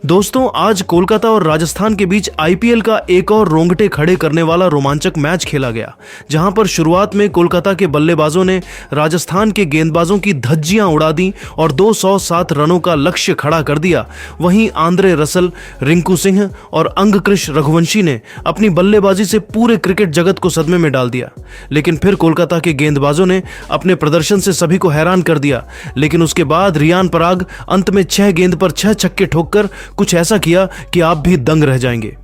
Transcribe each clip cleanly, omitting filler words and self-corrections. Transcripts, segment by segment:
दोस्तों, आज कोलकाता और राजस्थान के बीच आईपीएल का एक और रोंगटे खड़े करने वाला रोमांचक मैच खेला गया, जहां पर शुरुआत में कोलकाता के बल्लेबाजों ने राजस्थान के गेंदबाजों की धज्जियां उड़ा दी और 207 रनों का लक्ष्य खड़ा कर दिया। वहीं आंद्रे रसल, रिंकू सिंह और अंगकृष रघुवंशी ने अपनी बल्लेबाजी से पूरे क्रिकेट जगत को सदमे में डाल दिया। लेकिन फिर कोलकाता के गेंदबाजों ने अपने प्रदर्शन से सभी को हैरान कर दिया। लेकिन उसके बाद रियान पराग अंत में 6 गेंद पर 6 छक्के ठोककर कुछ ऐसा किया कि आप भी दंग रह जाएंगे।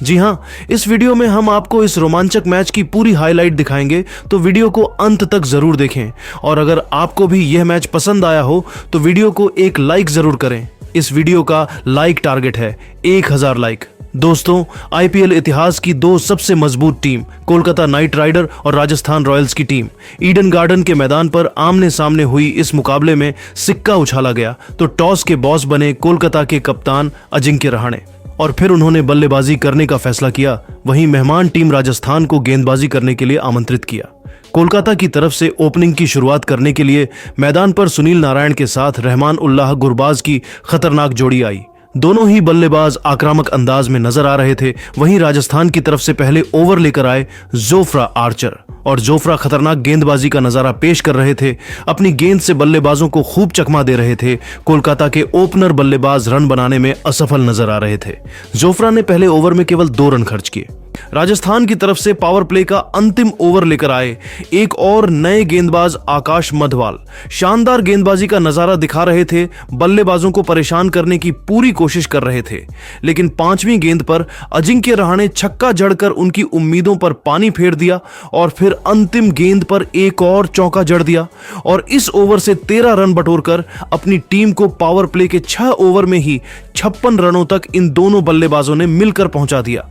जी हां, इस वीडियो में हम आपको इस रोमांचक मैच की पूरी हाईलाइट दिखाएंगे, तो वीडियो को अंत तक जरूर देखें। और अगर आपको भी यह मैच पसंद आया हो तो वीडियो को एक लाइक जरूर करें। इस वीडियो का लाइक टारगेट है 1000 लाइक। दोस्तों, आईपीएल इतिहास की 2 सबसे मजबूत टीम कोलकाता नाइट राइडर और राजस्थान रॉयल्स की टीम ईडन गार्डन के मैदान पर आमने सामने हुई इस मुकाबले में सिक्का उछाला गया तो टॉस के बॉस बने कोलकाता के कप्तान अजिंक्य रहाणे और फिर उन्होंने बल्लेबाजी करने का फैसला किया। वहीं मेहमान टीम राजस्थान को गेंदबाजी करने के लिए आमंत्रित किया। कोलकाता की तरफ से ओपनिंग की शुरुआत करने के लिए मैदान पर सुनील नारायण के साथ रहमान उल्लाह गुरबाज की खतरनाक जोड़ी आई। दोनों ही बल्लेबाज आक्रामक अंदाज में नजर आ रहे थे। वहीं राजस्थान की तरफ से पहले ओवर लेकर आए जोफ्रा आर्चर और जोफ्रा खतरनाक गेंदबाजी का नजारा पेश कर रहे थे। अपनी गेंद से बल्लेबाजों को खूब चकमा दे रहे थे। कोलकाता के ओपनर बल्लेबाज रन बनाने में असफल नजर आ रहे थे। जोफ्रा ने पहले ओवर में केवल 2 रन खर्च किए। राजस्थान की तरफ से पावर प्ले का अंतिम ओवर लेकर आए एक और नए गेंदबाज आकाश मधवाल शानदार गेंदबाजी का नजारा दिखा रहे थे। बल्लेबाजों को परेशान करने की पूरी कोशिश कर रहे थे। लेकिन 5वीं गेंद पर अजिंक्य रहाणे छक्का जड़कर उनकी उम्मीदों पर पानी फेर दिया और फिर अंतिम गेंद पर एक और चौका जड़ दिया और इस ओवर से 13 रन बटोरकर अपनी टीम को पावर प्ले के 6 ओवर में ही 56 रनों तक इन दोनों बल्लेबाजों ने मिलकर पहुंचा दिया।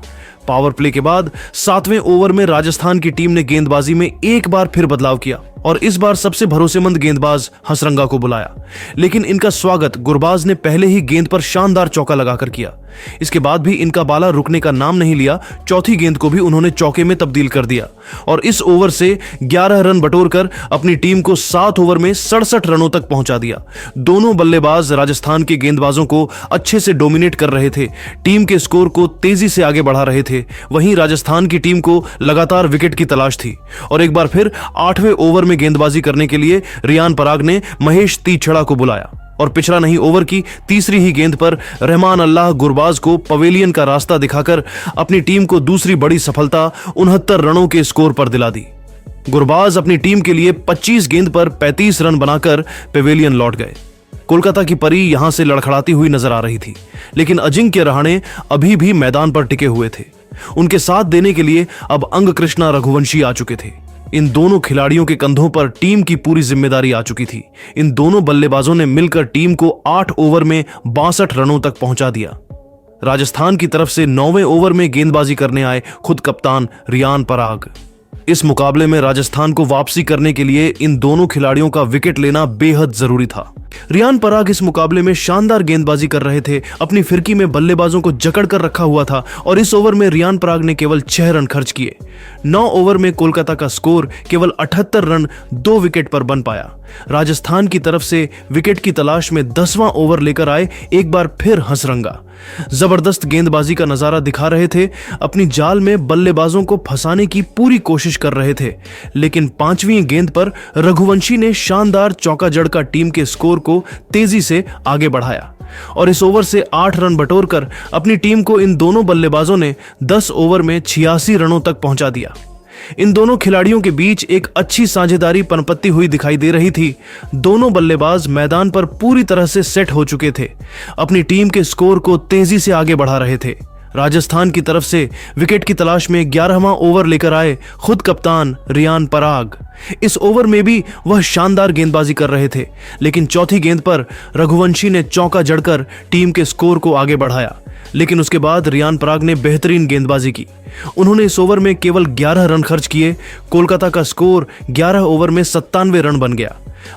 पावर प्ले के बाद 7वें ओवर में राजस्थान की टीम ने गेंदबाजी में एक बार फिर बदलाव किया और इस बार सबसे भरोसेमंद गेंदबाज हसरंगा को बुलाया। लेकिन इनका स्वागत गुरबाज ने पहले ही गेंद पर शानदार चौका लगाकर किया। इसके बाद भी इनका बाला रुकने का नाम नहीं लिया। चौथी गेंद को भी उन्होंने चौके में तब्दील कर दिया और इस ओवर से 11 रन बटोरकर अपनी टीम को 7 ओवर में 67 रनों तक पहुंचा दिया। दोनों बल्लेबाज राजस्थान के गेंदबाजों को अच्छे से डोमिनेट कर रहे थे, टीम के स्कोर को तेजी से आगे बढ़ा रहे थे। वहीं राजस्थान की टीम को लगातार विकेट की तलाश थी और एक बार फिर 8वें ओवर में गेंदबाजी करने के लिए रियान पराग ने महेश तीछड़ा को बुलाया और पिछड़ा नहीं ओवर की तीसरी ही गेंद पर रहमान अल्लाह गुरबाज को पवेलियन का रास्ता दिखाकर अपनी टीम को दूसरी बड़ी सफलता 69 रनों के स्कोर पर दिला दी। गुरबाज अपनी टीम के लिए 25 गेंद पर 35 रन बनाकर पवेलियन लौट गए। कोलकाता की परी यहां से लड़खड़ाती हुई नजर आ रही थी, लेकिन अजिंक्य रहाणे अभी भी मैदान पर टिके हुए थे। उनके साथ देने के लिए अब अंगकृष्णा रघुवंशी आ चुके थे। इन दोनों खिलाड़ियों के कंधों पर टीम की पूरी जिम्मेदारी आ चुकी थी। इन दोनों बल्लेबाजों ने मिलकर टीम को 8 ओवर में 62 रनों तक पहुंचा दिया। राजस्थान की तरफ से 9वें ओवर में गेंदबाजी करने आए खुद कप्तान रियान पराग। इस मुकाबले में राजस्थान को वापसी करने के लिए इन दोनों खिलाड़ियों का विकेट लेना बेहद जरूरी था। रियान पराग इस मुकाबले में शानदार गेंदबाजी कर रहे थे। अपनी फिरकी में बल्लेबाजों को जकड़ कर रखा हुआ था और इस ओवर में रियान पराग ने केवल 6 रन खर्च किए। 9 ओवर में कोलकाता का स्कोर केवल 78 रन 2 विकेट पर बन पाया। राजस्थान की तरफ से विकेट की तलाश में 10वां ओवर लेकर आए एक बार फिर हसरंगा। जबरदस्त गेंदबाजी का नजारा दिखा रहे थे। अपनी जाल में बल्लेबाजों को फंसाने की पूरी कोशिश कर रहे थे। लेकिन 5वीं गेंद पर रघुवंशी ने शानदार चौका जड़का टीम के स्कोर को तेजी से आगे बढ़ाया और इस ओवर से 8 रन बटोरकर अपनी टीम को इन दोनों बल्लेबाजों ने 10 ओवर में 86 रनों तक पहुंचा दिया। इन दोनों खिलाड़ियों के बीच एक अच्छी साझेदारी पनपत्ती हुई दिखाई दे रही थी। दोनों बल्लेबाज मैदान पर पूरी तरह से सेट हो चुके थे, अपनी टीम के स्कोर को तेजी से आगे बढ़ा रहे थे। राजस्थान की तरफ से विकेट की तलाश में 11वां ओवर लेकर आए खुद कप्तान रियान पराग। इस ओवर में भी वह शानदार गेंदबाजी कर रहे थे, लेकिन चौथी गेंद पर रघुवंशी ने चौका जड़कर टीम के स्कोर को आगे बढ़ाया। लेकिन उसके बाद रियान पराग ने बेहतरीन गेंदबाजी की। उन्होंने इस ओवर में केवल 11 रन खर्च किए। कोलकाता का स्कोर 11 ओवर में 97 रन बन गया।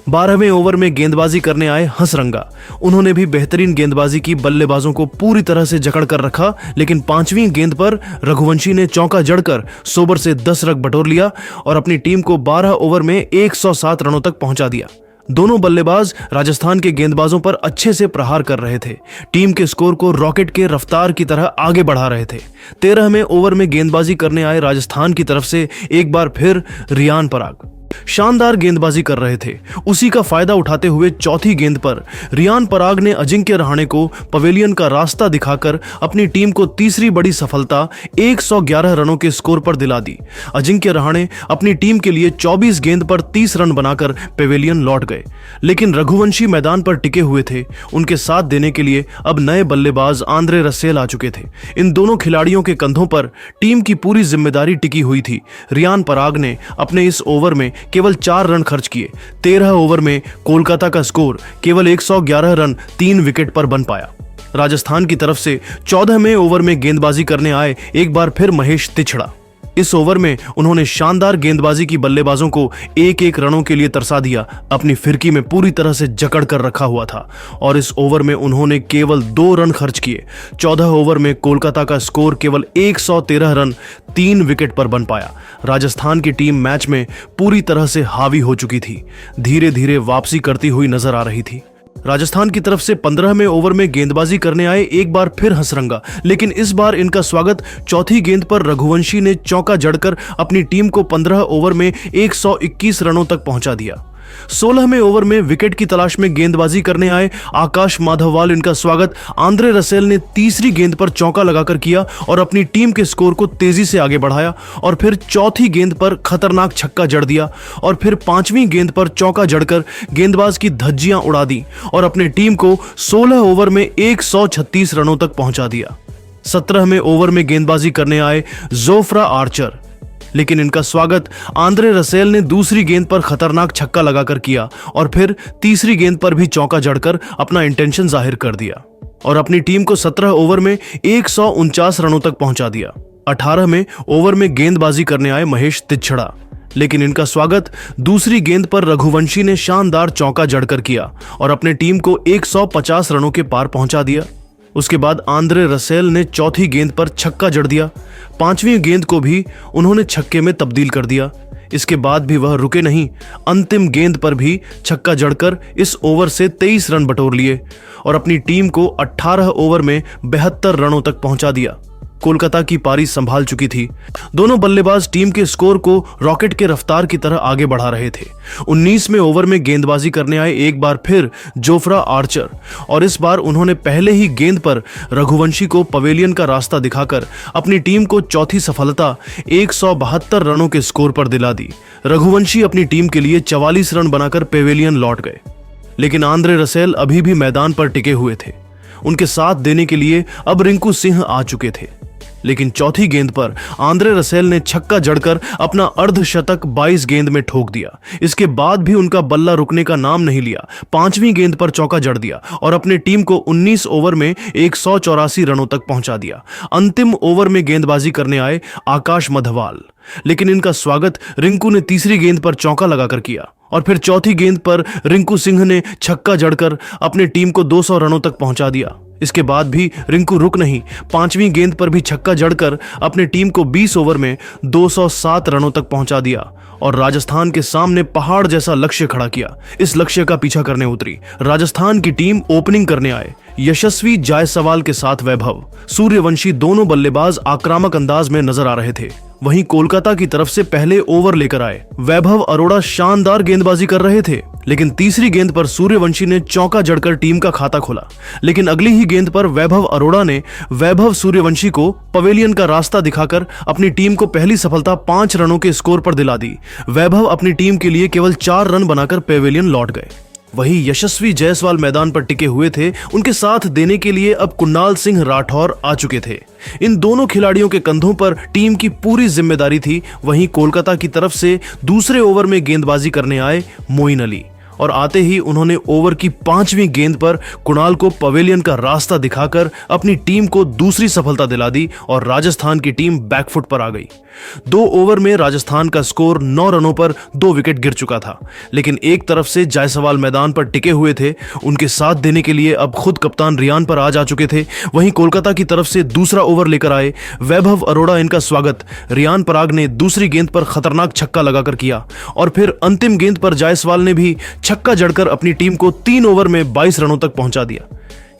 12वें ओवर में गेंदबाजी करने आए हसरंगा। उन्होंने भी बेहतरीन गेंदबाजी की, बल्लेबाजों को पूरी तरह से जकड़ कर रखा। लेकिन 5वीं गेंद पर रघुवंशी ने चौका जड़कर सोबर से 10 रन बटोर लिया और अपनी टीम को 12 ओवर में 107 रनों तक पहुंचा दिया। दोनों बल्लेबाज राजस्थान के गेंदबाजों पर अच्छे से प्रहार कर रहे थे, टीम के स्कोर को रॉकेट के रफ्तार की तरह आगे बढ़ा रहे थे। 13वें ओवर में गेंदबाजी करने आए राजस्थान की तरफ से एक बार फिर रियान पराग शानदार गेंदबाजी कर रहे थे। उसी का फायदा उठाते हुए चौथी गेंद पर रियान पराग ने अजिंक्य रहाणे को पवेलियन का रास्ता दिखाकर अपनी टीम को तीसरी बड़ी सफलता 111 रनों के स्कोर पर दिला दी। अजिंक्य रहाणे अपनी टीम के लिए 24 गेंद पर 30 रन बनाकर पवेलियन लौट गए, लेकिन रघुवंशी मैदान पर टिके हुए थे। उनके साथ देने के लिए अब नए बल्लेबाज आंद्रे रसेल आ चुके थे। इन दोनों खिलाड़ियों के कंधों पर टीम की पूरी जिम्मेदारी टिकी हुई थी। रियान पराग ने अपने इस ओवर में केवल 4 रन खर्च किए। 13 ओवर में कोलकाता का स्कोर केवल 111 रन 3 विकेट पर बन पाया। राजस्थान की तरफ से 14वें ओवर में गेंदबाजी करने आए एक बार फिर महेश तिछड़ा। इस ओवर में उन्होंने शानदार गेंदबाजी की बल्लेबाजों को एक एक रनों के लिए तरसा दिया। अपनी फिरकी में पूरी तरह से जकड़ कर रखा हुआ था और इस ओवर में उन्होंने केवल 2 रन खर्च किए। 14 ओवर में कोलकाता का स्कोर केवल 113 रन 3 विकेट पर बन पाया। राजस्थान की टीम मैच में पूरी तरह से हावी हो चुकी थी, धीरे धीरे वापसी करती हुई नजर आ रही थी। राजस्थान की तरफ से 15वें ओवर में गेंदबाजी करने आए एक बार फिर हंसरंगा, लेकिन इस बार इनका स्वागत चौथी गेंद पर रघुवंशी ने चौका जड़कर अपनी टीम को 15 ओवर में 121 रनों तक पहुंचा दिया। 16वें ओवर में विकेट की तलाश में गेंदबाजी करने आए आकाश माधववाल इनका स्वागत आंद्रे रसेल ने तीसरी गेंद पर चौका लगाकर किया और अपनी टीम के स्कोर को तेजी से आगे बढ़ाया और फिर चौथी गेंद पर खतरनाक छक्का जड़ दिया और फिर 5वीं गेंद पर चौका जड़कर गेंदबाज की धज्जियां उड़ा दी और अपनी टीम को 16 ओवर में 136 रनों तक पहुंचा दिया। 17वें ओवर में गेंदबाजी करने आए जोफ्रा आर्चर, लेकिन इनका स्वागत आंद्रे रसेल ने दूसरी गेंद पर खतरनाक छक्का लगाकर किया और फिर तीसरी गेंद पर भी चौका जड़कर अपना इंटेंशन जाहिर कर दिया और अपनी टीम को 17 ओवर में 149 रनों तक पहुंचा दिया। 18वें ओवर में गेंदबाजी करने आए महेश तिछड़ा, लेकिन इनका स्वागत दूसरी गेंद पर रघुवंशी ने शानदार चौका जड़कर किया और अपने टीम को 150 रनों के पार पहुंचा दिया। उसके बाद आंद्रे रसेल ने चौथी गेंद पर छक्का जड़ दिया। 5वीं गेंद को भी उन्होंने छक्के में तब्दील कर दिया। इसके बाद भी वह रुके नहीं, अंतिम गेंद पर भी छक्का जड़कर इस ओवर से 23 रन बटोर लिए और अपनी टीम को 18 ओवर में 72 रनों तक पहुंचा दिया। कोलकाता की पारी संभाल चुकी थी। दोनों बल्लेबाज टीम के स्कोर को रॉकेट के रफ्तार की तरह आगे बढ़ा रहे थे। 19वें ओवर में गेंदबाजी करने आए एक बार फिर जोफ्रा आर्चर और इस बार उन्होंने पहले ही गेंद पर रघुवंशी को पवेलियन का रास्ता दिखाकर अपनी टीम को चौथी सफलता 172 रनों के स्कोर पर दिला दी। रघुवंशी अपनी टीम के लिए 44 रन बनाकर पवेलियन लौट गए, लेकिन आंद्रे रसेल अभी भी मैदान पर टिके हुए थे। उनके साथ देने के लिए अब रिंकू सिंह आ चुके थे, लेकिन चौथी गेंद पर आंद्रे रसेल ने छक्का जड़कर अपना अर्धशतक 22 गेंद में ठोक दिया। इसके बाद भी उनका बल्ला रुकने का नाम नहीं लिया। 5वीं गेंद पर चौका जड़ दिया और अपनी टीम को 19 ओवर में 184 रनों तक पहुंचा दिया। अंतिम ओवर में गेंदबाजी करने आए आकाश माधववाल, लेकिन इनका स्वागत रिंकू ने तीसरी गेंद पर चौका लगाकर किया और फिर चौथी गेंद पर रिंकू सिंह ने छक्का जड़कर अपनी टीम को 200 रनों तक पहुंचा दिया। इसके बाद भी रिंकू रुक नहीं, 5वीं गेंद पर भी छक्का जड़कर अपनी टीम को 20 ओवर में 207 रनों तक पहुंचा दिया और राजस्थान के सामने पहाड़ जैसा लक्ष्य खड़ा किया। इस लक्ष्य का पीछा करने उतरी। राजस्थान की टीम ओपनिंग करने आए यशस्वी जायसवाल के साथ वैभव सूर्यवंशी दोनों बल्लेबाज आक्रामक अंदाज में नजर आ रहे थे। वहीं कोलकाता की तरफ से पहले ओवर लेकर आए वैभव अरोड़ा शानदार गेंदबाजी कर रहे थे, लेकिन तीसरी गेंद पर सूर्यवंशी ने चौका जड़कर टीम का खाता खोला। लेकिन अगली ही गेंद पर वैभव अरोड़ा ने वैभव सूर्यवंशी को पवेलियन का रास्ता दिखाकर अपनी टीम को पहली सफलता 5 रनों के स्कोर पर दिला दी। वैभव अपनी टीम के लिए केवल 4 रन बनाकर पवेलियन लौट गए। वही यशस्वी जायसवाल मैदान पर टिके हुए थे। उनके साथ देने के लिए अब कुणाल सिंह राठौर आ चुके थे। इन दोनों खिलाड़ियों के कंधों पर टीम की पूरी जिम्मेदारी थी। वहीं कोलकाता की तरफ से दूसरे ओवर में गेंदबाजी करने आए मोइन अली और आते ही उन्होंने ओवर की 5वीं गेंद पर कुणाल को पवेलियन का रास्ता दिखाकर अपनी टीम को दूसरी सफलता दिला दी और राजस्थान की टीम बैकफुट पर आ गई। 2 ओवर में राजस्थान का स्कोर 9 रनों पर 2 विकेट गिर चुका था, लेकिन एक तरफ से जायसवाल मैदान पर टिके हुए थे, उनके साथ देने के लिए अब खुद कप्तान रियान पराग आ चुके थे। वहीं कोलकाता की तरफ से दूसरा ओवर लेकर आए वैभव अरोड़ा, इनका स्वागत रियान पराग ने दूसरी गेंद पर खतरनाक छक्का लगाकर किया और फिर अंतिम गेंद पर जायसवाल ने भी छक्का जड़कर अपनी टीम को 3 ओवर में 22 रनों तक पहुंचा दिया।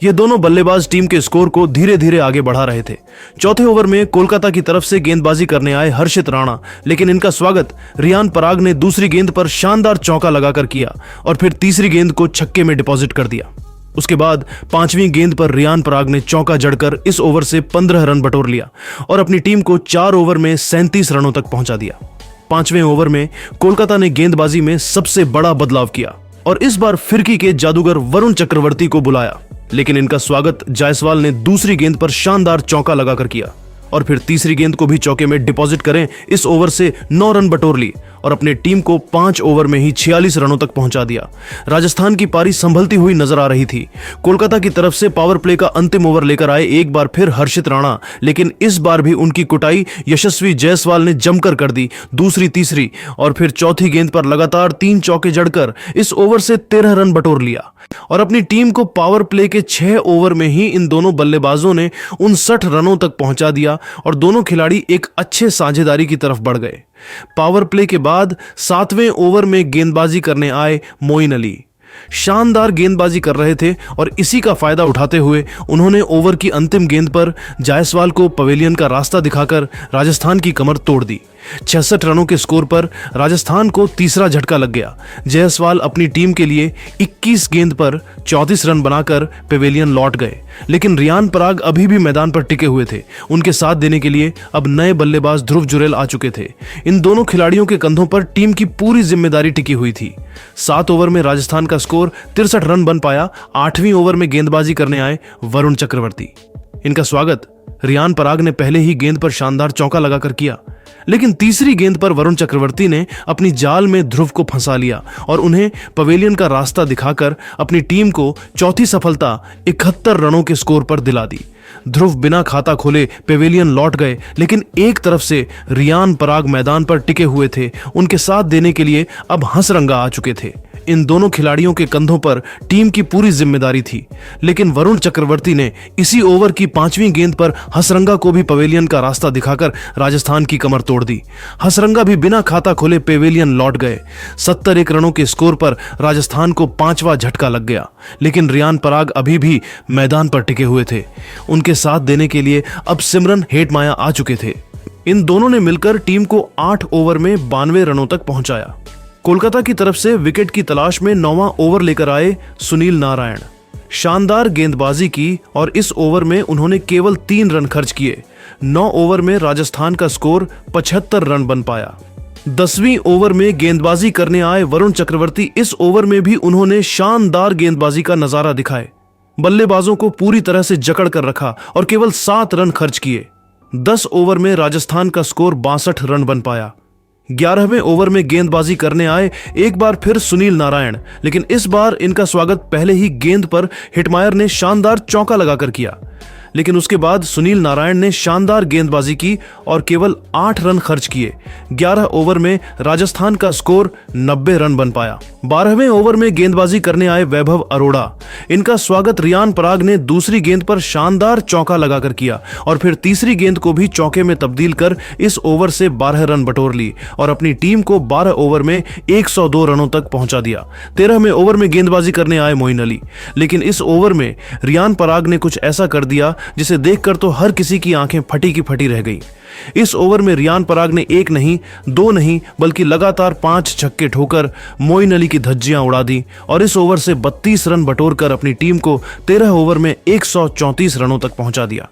ये दोनों बल्लेबाज टीम के स्कोर को धीरे धीरे आगे बढ़ा रहे थे। चौथे ओवर में कोलकाता की तरफ से गेंदबाजी करने आए हर्षित राणा, लेकिन इनका स्वागत रियान पराग ने दूसरी गेंद पर शानदार चौका लगाकर किया और फिर तीसरी गेंद को छक्के में डिपॉजिट कर दिया। उसके बाद 5वीं गेंद पर रियान पराग ने चौका जड़कर इस ओवर से 15 रन बटोर लिया और अपनी टीम को 4 ओवर में 37 रनों तक पहुंचा दिया। 5वें ओवर में कोलकाता ने गेंदबाजी में सबसे बड़ा बदलाव किया और इस बार फिरकी के जादूगर वरुण चक्रवर्ती को बुलाया, लेकिन इनका स्वागत जायसवाल ने दूसरी गेंद पर शानदार चौका लगाकर किया और फिर तीसरी गेंद को भी चौके में डिपॉजिट करें इस ओवर से 9 रन बटोर ली और अपने टीम को 5 ओवर में ही 46 रनों तक पहुंचा दिया। राजस्थान की पारी संभलती हुई नजर आ रही थी। कोलकाता की तरफ से पावर प्ले का अंतिम ओवर लेकर आए एक बार फिर हर्षित राणा, लेकिन इस बार भी उनकी कुटाई यशस्वी जायसवाल ने जमकर कर दी। दूसरी, तीसरी और फिर चौथी गेंद पर लगातार 3 चौके जड़कर इस ओवर से 13 रन बटोर लिया और अपनी टीम को पावर प्ले के 6 ओवर में ही इन दोनों बल्लेबाजों ने 59 रनों तक पहुंचा दिया और दोनों खिलाड़ी एक अच्छे साझेदारी की तरफ बढ़ गए। पावर प्ले के बाद 7वें ओवर में गेंदबाजी करने आए मोइन अली। शानदार गेंदबाजी कर रहे थे और इसी का फायदा उठाते हुए उन्होंने ओवर की अंतिम गेंद पर जायसवाल को पवेलियन का रास्ता दिखाकर राजस्थान की कमर तोड़ दी। 66 रनों के स्कोर पर राजस्थान को तीसरा झटका लग गया। जायसवाल अपनी टीम के लिए 21 गेंद पर 34 रन बनाकर पवेलियन लौट गए, लेकिन रियान पराग अभी भी मैदान पर टिके हुए थे। उनके साथ देने के लिए अब नए बल्लेबाज ध्रुव जुरैल आ चुके थे। इन दोनों खिलाड़ियों के कंधों पर टीम की पूरी जिम्मेदारी टिकी हुई थी। 7 ओवर में राजस्थान का स्कोर 63 रन बन पाया। 8वीं ओवर में गेंदबाजी करने आए वरुण चक्रवर्ती। इनका स्वागत रियान पराग ने पहले ही गेंद पर शानदार चौका लगाकर किया, लेकिन तीसरी गेंद पर वरुण चक्रवर्ती ने अपनी जाल में ध्रुव को फंसा लिया और उन्हें पवेलियन का रास्ता दिखाकर अपनी टीम को चौथी सफलता 71 रनों के स्कोर पर दिला दी। ध्रुव बिना खाता खोले पवेलियन लौट गए, लेकिन एक तरफ से रियान पराग मैदान पर टिके हुए थे। उनके साथ देने के लिए अब हंसरंगा आ चुके थे। इन दोनों खिलाड़ियों के कंधों पर टीम की पूरी जिम्मेदारी थी, लेकिन वरुण चक्रवर्ती ने इसी ओवर की 5वीं गेंद पर हंसरंगा को भी पवेलियन का रास्ता दिखाकर राजस्थान की कमर तोड़ दी। हंसरंगा भी बिना खाता खोले पवेलियन लौट गए। 71 रनों के स्कोर पर राजस्थान को 5वां झटका लग गया, लेकिन रियान पराग अभी भी मैदान पर टिके हुए थे। उनके साथ देने के लिए अब सिमरन हेटमाया आ चुके थे। इन दोनों ने मिलकर टीम को 8 ओवर में 92 रनों तक पहुंचाया। कोलकाता की तरफ से विकेट की तलाश में 9वां ओवर लेकर आए सुनील नारायण। शानदार गेंदबाजी की और इस ओवर में उन्होंने केवल 3 रन खर्च किए। 9 ओवर में राजस्थान का स्कोर 75 रन बन पाया। 10वीं ओवर में गेंदबाजी करने आए वरुण चक्रवर्ती। इस ओवर में भी उन्होंने शानदार गेंदबाजी का नजारा दिखाए। बल्लेबाजों को पूरी तरह से जकड़ कर रखा और केवल 7 रन खर्च किए। 10 ओवर में राजस्थान का स्कोर 62 रन बन पाया। 11वें ओवर में गेंदबाजी करने आए एक बार फिर सुनील नारायण, लेकिन इस बार इनका स्वागत पहले ही गेंद पर हेटमायर ने शानदार चौका लगाकर किया, लेकिन उसके बाद सुनील नारायण ने शानदार गेंदबाजी की और केवल 8 रन खर्च किए। 11 ओवर में राजस्थान का स्कोर 90 रन बन पाया। 12वें ओवर में गेंदबाजी करने आए वैभव अरोड़ा। इनका स्वागत रियान पराग ने दूसरी गेंद पर शानदार चौका लगाकर किया और फिर तीसरी गेंद को भी चौके में तब्दील कर इस ओवर से 12 रन बटोर ली और अपनी टीम को 12 ओवर में 102 रनों तक पहुंचा दिया। 13वें ओवर में गेंदबाजी करने आए मोइन अली, लेकिन इस ओवर में रियान पराग ने कुछ ऐसा कर दिया जिसे देखकर तो हर किसी की आंखें फटी की फटी रह गई। इस ओवर में रियान पराग ने 1 नहीं, 2 नहीं, बल्कि लगातार 5 छक्के ठोकर मोइन अली की धज्जियां उड़ा दी और इस ओवर से 32 रन बटोरकर अपनी टीम को 13 ओवर में 134 रनों तक पहुंचा दिया।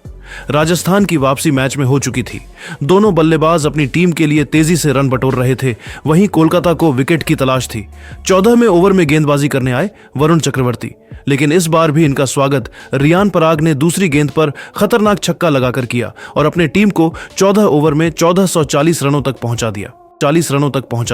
राजस्थान की वापसी मैच में हो चुकी थी। दोनों बल्लेबाज अपनी टीम के लिए तेजी से रन बटोर रहे थे। वहीं कोलकाता को विकेट की तलाश थी। 14वें ओवर में गेंदबाजी करने आए वरुण चक्रवर्ती, लेकिन इस बार भी इनका स्वागत रियान पराग ने दूसरी गेंद पर खतरनाक छक्का लगाकर किया और अपने टीम को 14 ओवर में 1440 रनों तक पहुंचा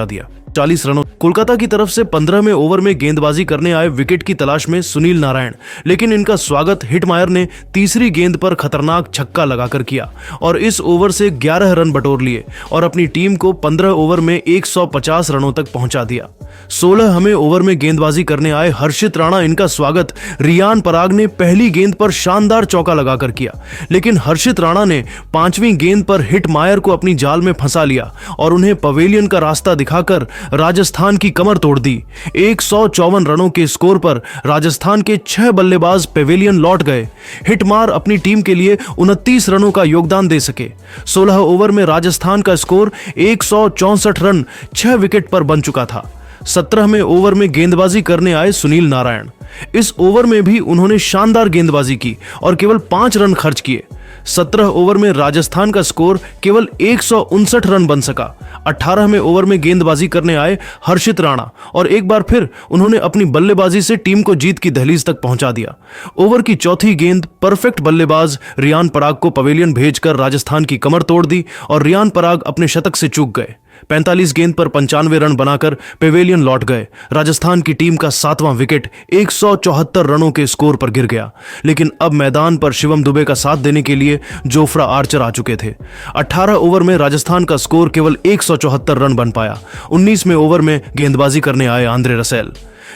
दिया। 40 रनों। कोलकाता की तरफ से 15वें ओवर में गेंदबाजी करने आए विकेट की तलाश में सुनील नारायण, लेकिन इनका स्वागत हिटमायर ने तीसरी गेंद पर खतरनाक छक्का लगाकर किया और इस ओवर से 11 रन बटोर लिए और अपनी टीम को 15 ओवर में 150 रनों तक पहुंचा दिया। 16वें ओवर में गेंदबाजी करने आए हर्षित राणा, इनका स्वागत रियान पराग ने पहली गेंद पर शानदार चौका लगाकर किया, लेकिन हर्षित राणा ने 5वीं गेंद पर हिटमायर को अपनी जाल में फंसा लिया और उन्हें पवेलियन का रास्ता दिखाकर राजस्थान की कमर तोड़ दी। 154 रनों के स्कोर पर राजस्थान के 6 बल्लेबाज पवेलियन लौट गए। हिटमार अपनी टीम के लिए 29 रनों का योगदान दे सके। 16 ओवर में राजस्थान का स्कोर 164 रन 6 विकेट पर बन चुका था। 17वें ओवर में गेंदबाजी करने आए सुनील नारायण। इस ओवर में भी उन्होंने शानदार गेंदबाजी की और केवल 5 रन खर्च किए। 17 ओवर में राजस्थान का स्कोर केवल 159 रन बन सका। 18वें ओवर में गेंदबाजी करने आए हर्षित राणा और एक बार फिर उन्होंने अपनी बल्लेबाजी से टीम को जीत की दहलीज तक पहुंचा दिया। ओवर की चौथी गेंद परफेक्ट बल्लेबाज रियान पराग को पवेलियन भेजकर राजस्थान की कमर तोड़ दी और रियान पराग अपने शतक से चूक गए। 45 गेंद पर 95 रन बनाकर पवेलियन लौट गए। राजस्थान की टीम का 7वां विकेट 174 रनों के स्कोर पर गिर गया, लेकिन अब मैदान पर शिवम दुबे का साथ देने के लिए जोफ्रा आर्चर आ चुके थे। 18 ओवर में राजस्थान का स्कोर केवल 174 रन बन पाया। 19वें ओवर में गेंदबाजी करने आए आंद्रे रसेल।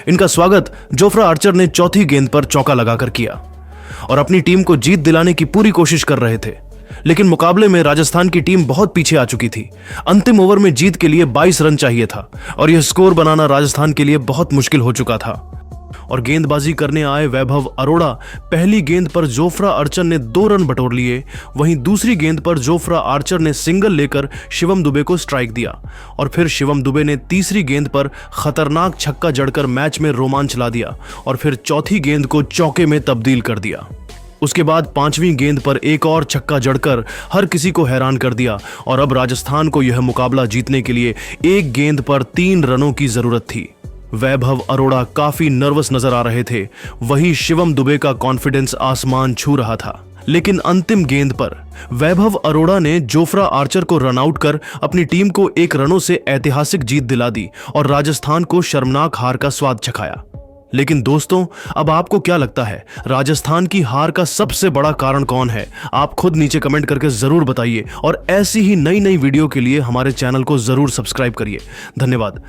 इनका स्वागत जोफ्रा आर्चर ने चौथी गेंद पर चौका लगाकर किया और अपनी टीम को जीत दिलाने की पूरी कोशिश कर रहे थे, लेकिन मुकाबले में राजस्थान की टीम बहुत पीछे आ चुकी थी। अंतिम ओवर में जीत के लिए 22 रन चाहिए था और यह स्कोर बनाना राजस्थान के लिए बहुत मुश्किल हो चुका था। और गेंदबाजी करने आए वैभव अरोड़ा। पहली गेंद पर जोफ्रा आर्चर ने 2 रन बटोर लिए, वहीं दूसरी गेंद पर जोफ्रा आर्चर ने सिंगल लेकर शिवम दुबे को स्ट्राइक दिया और फिर शिवम दुबे ने तीसरी गेंद पर खतरनाक छक्का जड़कर मैच में रोमांच ला दिया और फिर चौथी गेंद को चौके में तब्दील कर दिया। उसके बाद 5वीं गेंद पर एक और छक्का जड़कर हर किसी को हैरान कर दिया और अब राजस्थान को यह मुकाबला जीतने के लिए एक गेंद पर 3 रनों की जरूरत थी। वैभव अरोड़ा काफी नर्वस नजर आ रहे थे, वहीं शिवम दुबे का कॉन्फिडेंस आसमान छू रहा था। लेकिन अंतिम गेंद पर वैभव अरोड़ा ने जोफ्रा आर्चर को रन आउट कर अपनी टीम को 1 रनों से ऐतिहासिक जीत दिला दी और राजस्थान को शर्मनाक हार का स्वाद चखाया। लेकिन दोस्तों, अब आपको क्या लगता है, राजस्थान की हार का सबसे बड़ा कारण कौन है? आप खुद नीचे कमेंट करके जरूर बताइए और ऐसी ही नई नई वीडियो के लिए हमारे चैनल को जरूर सब्सक्राइब करिए। धन्यवाद।